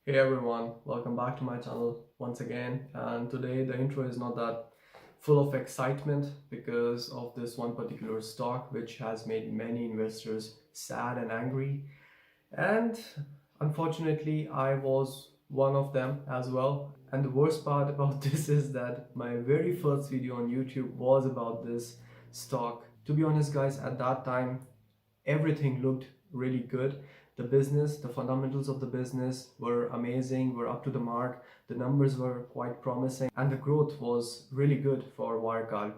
Hey everyone, welcome back to my channel once again. And today the intro is not that full of excitement because of this one particular stock which has made many investors sad and angry. And unfortunately, I was one of them as well. And the worst part about this is that my very first video on YouTube was about this stock. To be honest, guys, at that time everything looked really good. The business, the fundamentals of the business were amazing, were up to the mark. The numbers were quite promising, and the growth was really good for Wirecard.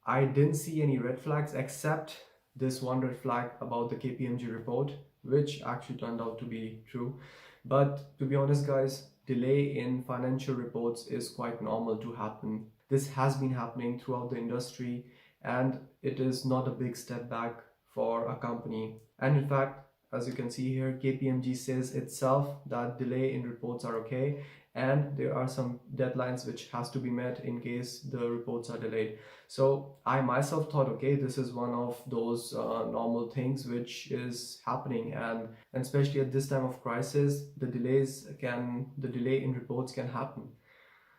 I didn't see any red flags except this one red flag about the KPMG report, which actually turned out to be true. But to be honest, guys, delay in financial reports is quite normal to happen. This has been happening throughout the industry, and it is not a big step back for a company. And in fact, as you can see here, KPMG says itself that delay in reports are okay, and there are some deadlines which has to be met in case the reports are delayed. So I myself thought, okay, this is one of those normal things which is happening, and especially at this time of crisis, the delay in reports can happen.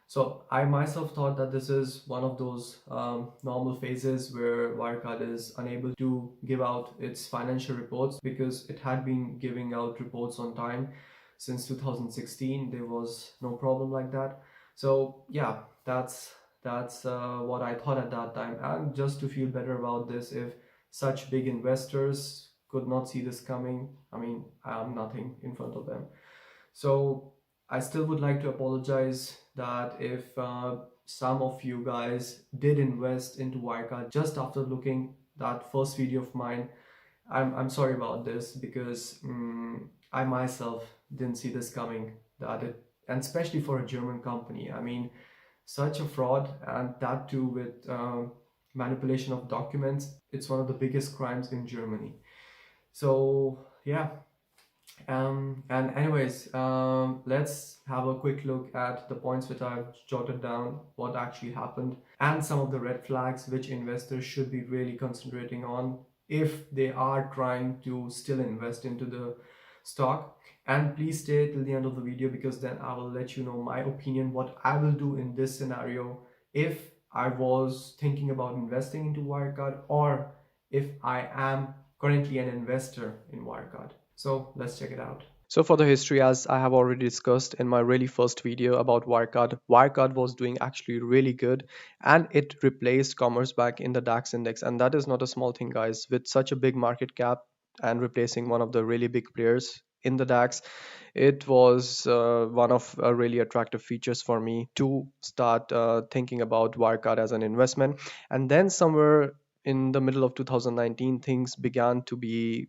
So I myself thought that this is one of those normal phases where Wirecard is unable to give out its financial reports because it had been giving out reports on time since 2016. There was no problem like that. So yeah, that's what I thought at that time. And just to feel better about this, if such big investors could not see this coming, I mean, I'm nothing in front of them. So I still would like to apologize that if some of you guys did invest into Wirecard just after looking that first video of mine. I'm sorry about this because I myself didn't see this coming. And especially for a German company. I mean, such a fraud, and that too with manipulation of documents. It's one of the biggest crimes in Germany. So yeah, and anyways, let's have a quick look at the points which I've jotted down, what actually happened, and some of the red flags which investors should be really concentrating on if they are trying to still invest into the stock. And please stay till the end of the video because then I will let you know my opinion, what I will do in this scenario if I was thinking about investing into Wirecard or if I am currently an investor in Wirecard. So let's check it out. So for the history, as I have already discussed in my really first video about Wirecard was doing actually really good, and it replaced Commerzbank in the DAX index. And that is not a small thing, guys. With such a big market cap and replacing one of the really big players in the DAX, it was one of really attractive features for me to start thinking about Wirecard as an investment. And then somewhere in the middle of 2019, things began to be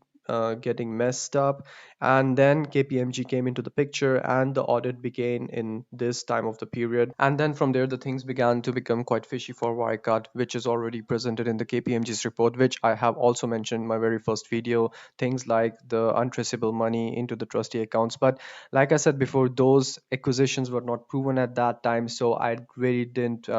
getting messed up, and then KPMG came into the picture and the audit began in this time of the period. And then from there the things began to become quite fishy for Wirecard, which is already presented in the KPMG's report, which I have also mentioned in my very first video. Things like the untraceable money into the trustee accounts, but like I said before, those acquisitions were not proven at that time, so I really didn't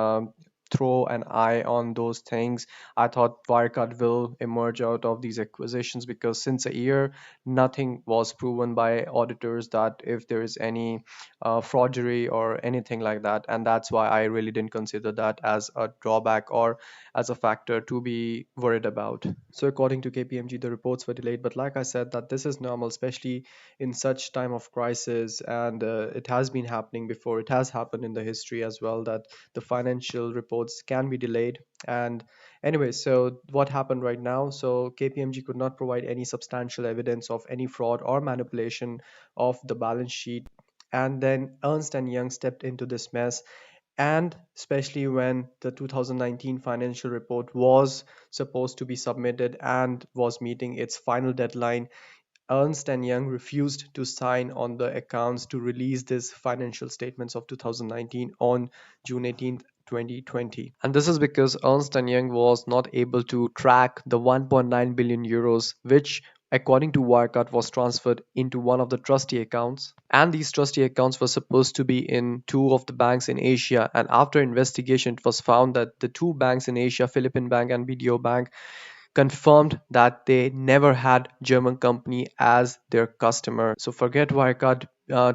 throw an eye on those things. I thought Wirecard will emerge out of these acquisitions because since a year, nothing was proven by auditors that if there is any fraudery or anything like that. And that's why I really didn't consider that as a drawback or as a factor to be worried about. So according to KPMG, the reports were delayed. But like I said, that this is normal, especially in such time of crisis. And it has been happening before. It has happened in the history as well that the financial reports can be delayed. And anyway, so what happened right now? So KPMG could not provide any substantial evidence of any fraud or manipulation of the balance sheet. And then Ernst and Young stepped into this mess. And especially when the 2019 financial report was supposed to be submitted and was meeting its final deadline, Ernst and Young refused to sign on the accounts to release these financial statements of 2019 on June 18th, 2020. And this is because Ernst and Young was not able to track the 1.9 billion euros, which according to Wirecard was transferred into one of the trustee accounts. And these trustee accounts were supposed to be in two of the banks in Asia. And after investigation, it was found that the two banks in Asia, Philippine Bank and BDO Bank, confirmed that they never had German company as their customer. So forget Wirecard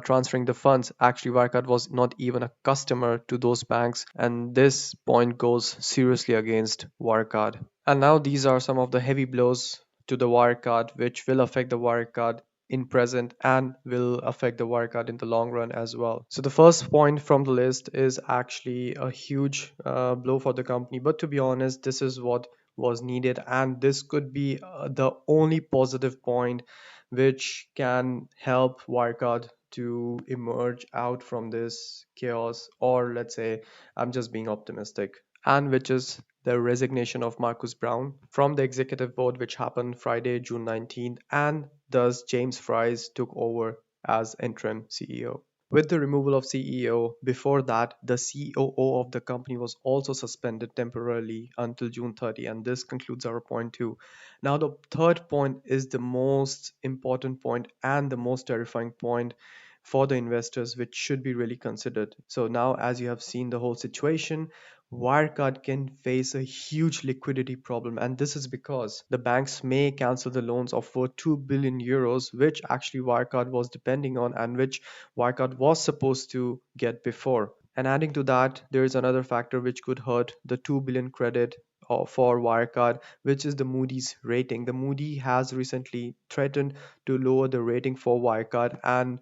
transferring the funds. Actually, Wirecard was not even a customer to those banks, and this point goes seriously against Wirecard. And now these are some of the heavy blows to the Wirecard, which will affect the Wirecard in present and will affect the Wirecard in the long run as well. So the first point from the list is actually a huge blow for the company, but to be honest, this is what was needed, and this could be the only positive point which can help Wirecard to emerge out from this chaos, or let's say I'm just being optimistic, and which is the resignation of Marcus Brown from the executive board, which happened Friday, June 19th, and thus James Fries took over as interim CEO. With the removal of CEO, before that, the COO of the company was also suspended temporarily until June 30, and this concludes our point two. Now, the third point is the most important point and the most terrifying point for the investors, which should be really considered. So now, as you have seen the whole situation, Wirecard can face a huge liquidity problem, and this is because the banks may cancel the loans of over 2 billion euros, which actually Wirecard was depending on and which Wirecard was supposed to get before. And adding to that, there is another factor which could hurt the 2 billion credit for Wirecard, which is the Moody's rating. The Moody has recently threatened to lower the rating for Wirecard, and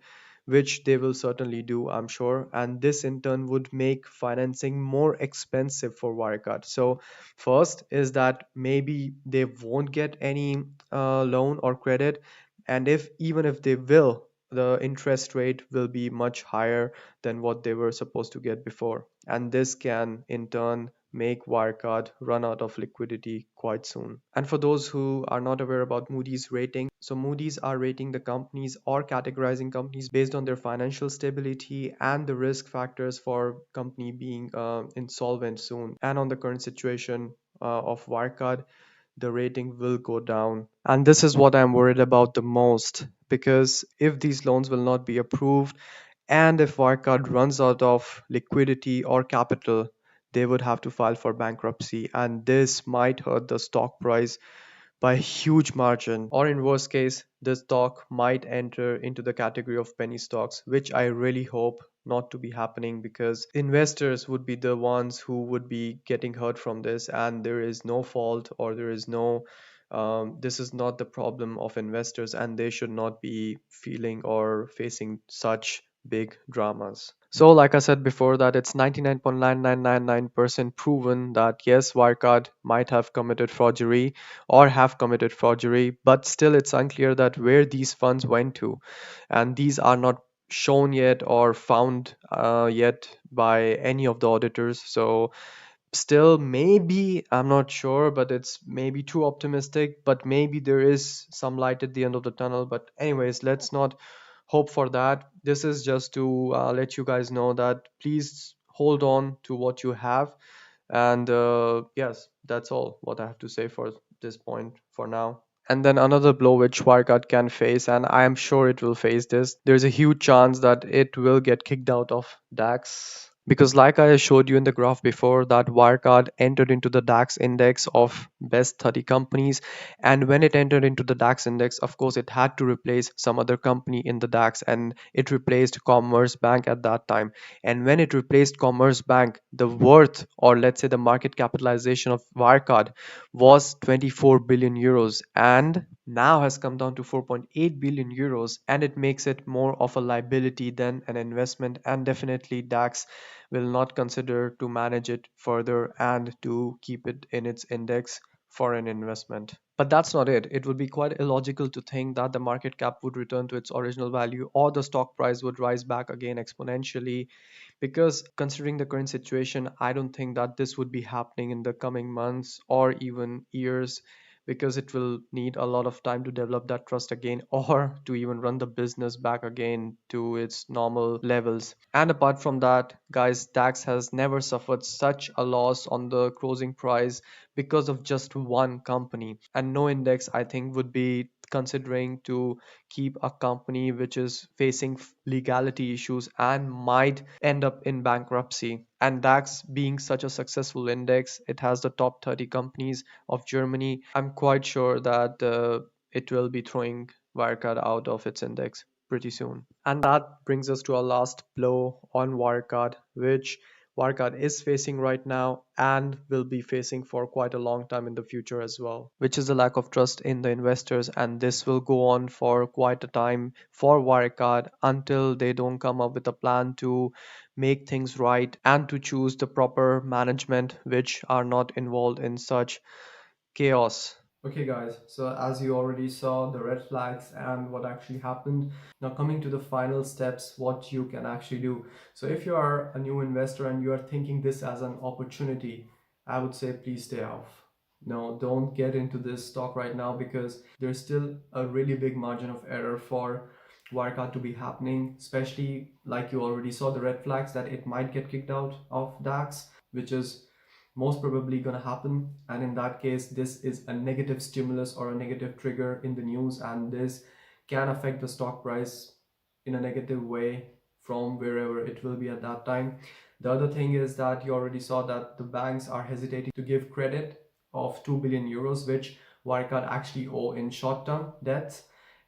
which they will certainly do, I'm sure. And this in turn would make financing more expensive for Wirecard. So, first is that maybe they won't get any loan or credit, and if even if they will, the interest rate will be much higher than what they were supposed to get before. And this can in turn make Wirecard run out of liquidity quite soon. And for those who are not aware about Moody's rating, so Moody's are rating the companies or categorizing companies based on their financial stability and the risk factors for company being insolvent soon. And on the current situation of Wirecard, the rating will go down. And this is what I'm worried about the most, because if these loans will not be approved and if Wirecard runs out of liquidity or capital, they would have to file for bankruptcy, and this might hurt the stock price by a huge margin. Or in worst case, the stock might enter into the category of penny stocks, which I really hope not to be happening, because investors would be the ones who would be getting hurt from this, and there is no fault, or there is no this is not the problem of investors, and they should not be feeling or facing such big dramas. So, like I said before, that it's 99.9999% proven that yes, Wirecard might have committed forgery or have committed forgery, but still it's unclear that where these funds went to, and these are not shown yet or found yet by any of the auditors. So still, maybe, I'm not sure, but it's maybe too optimistic, but maybe there is some light at the end of the tunnel. But anyways, let's not hope for that. This is just to let you guys know that please hold on to what you have. And yes, that's all what I have to say for this point for now. And then another blow which Wirecard can face, and I am sure it will face this, there's a huge chance that it will get kicked out of DAX. Because, like I showed you in the graph before, that Wirecard entered into the DAX index of best 30 companies. And when it entered into the DAX index, of course, it had to replace some other company in the DAX, and it replaced Commerce Bank at that time. And when it replaced Commerce Bank, the worth, or let's say the market capitalization of Wirecard, was 24 billion euros and now has come down to 4.8 billion euros, and it makes it more of a liability than an investment. And definitely DAX will not consider to manage it further and to keep it in its index for an investment. But that's not it. It would be quite illogical to think that the market cap would return to its original value or the stock price would rise back again exponentially, because considering the current situation, I don't think that this would be happening in the coming months or even years, because it will need a lot of time to develop that trust again or to even run the business back again to its normal levels. And apart from that, guys, DAX has never suffered such a loss on the closing price because of just one company, and no index I think would be considering to keep a company which is facing legality issues and might end up in bankruptcy. And DAX being such a successful index, it has the top 30 companies of Germany. I'm quite sure that it will be throwing Wirecard out of its index. pretty soon. And that brings us to our last blow on Wirecard, which Wirecard is facing right now and will be facing for quite a long time in the future as well, which is the lack of trust in the investors. And this will go on for quite a time for Wirecard until they don't come up with a plan to make things right and to choose the proper management which are not involved in such chaos. Okay, guys, so as you already saw the red flags and what actually happened, now coming to the final steps, what you can actually do. So, if you are a new investor and you are thinking this as an opportunity, I would say please stay off. No, don't get into this stock right now because there's still a really big margin of error for Wirecard to be happening, especially like you already saw the red flags that it might get kicked out of DAX, which is most probably going to happen, and in that case this is a negative stimulus or a negative trigger in the news, and this can affect the stock price in a negative way from wherever it will be at that time. The other thing is that you already saw that the banks are hesitating to give credit of 2 billion euros which Wirecard actually owe in short-term debts.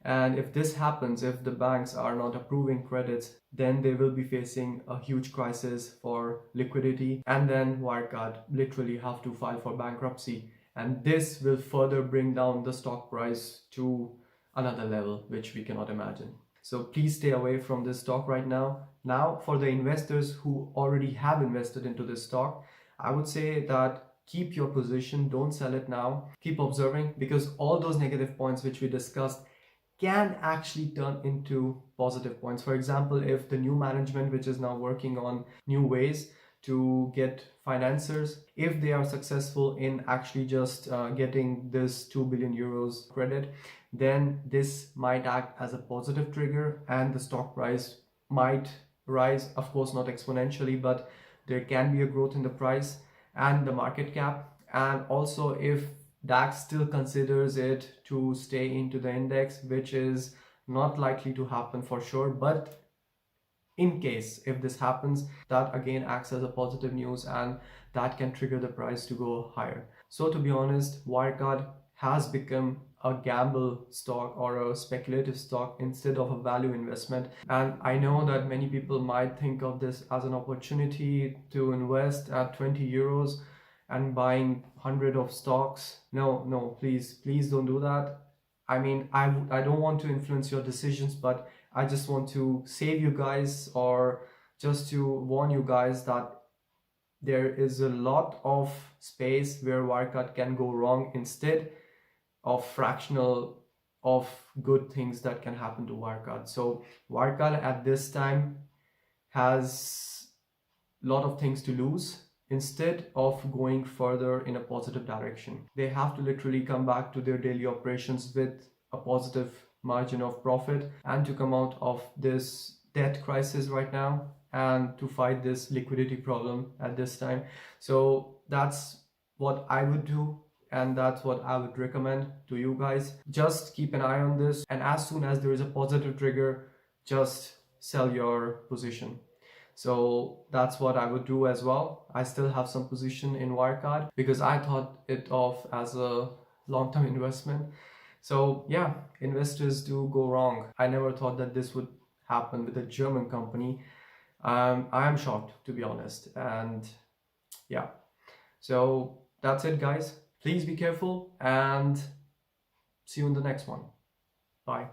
And if this happens, if the banks are not approving credits, then they will be facing a huge crisis for liquidity. And then Wirecard literally have to file for bankruptcy. And this will further bring down the stock price to another level, which we cannot imagine. So please stay away from this stock right now. Now, for the investors who already have invested into this stock, I would say that keep your position, don't sell it now. Keep observing, because all those negative points which we discussed can actually turn into positive points. For example, if the new management, which is now working on new ways to get financiers, if they are successful in actually just getting this 2 billion euros credit, then this might act as a positive trigger and the stock price might rise. Of course, not exponentially, but there can be a growth in the price and the market cap. And also, if DAX still considers it to stay into the index, which is not likely to happen for sure, but in case if this happens, that again acts as a positive news and that can trigger the price to go higher. So to be honest, Wirecard has become a gamble stock or a speculative stock instead of a value investment. And I know that many people might think of this as an opportunity to invest at 20 euros and buying 100 of stocks. No, please don't do that. I mean, I don't want to influence your decisions, but I just want to save you guys, or just to warn you guys that there is a lot of space where Wirecard can go wrong instead of fractional of good things that can happen to Wirecard. So Wirecard at this time has a lot of things to lose instead of going further in a positive direction. They have to literally come back to their daily operations with a positive margin of profit and to come out of this debt crisis right now and to fight this liquidity problem at this time. So that's what I would do, and that's what I would recommend to you guys. Just keep an eye on this, and as soon as there is a positive trigger, just sell your position. So that's what I would do as well. I still have some position in Wirecard because I thought it of as a long-term investment. So yeah, investors do go wrong. I never thought that this would happen with a German company. I am shocked, to be honest. And yeah, so that's it, guys. Please be careful and see you in the next one. Bye.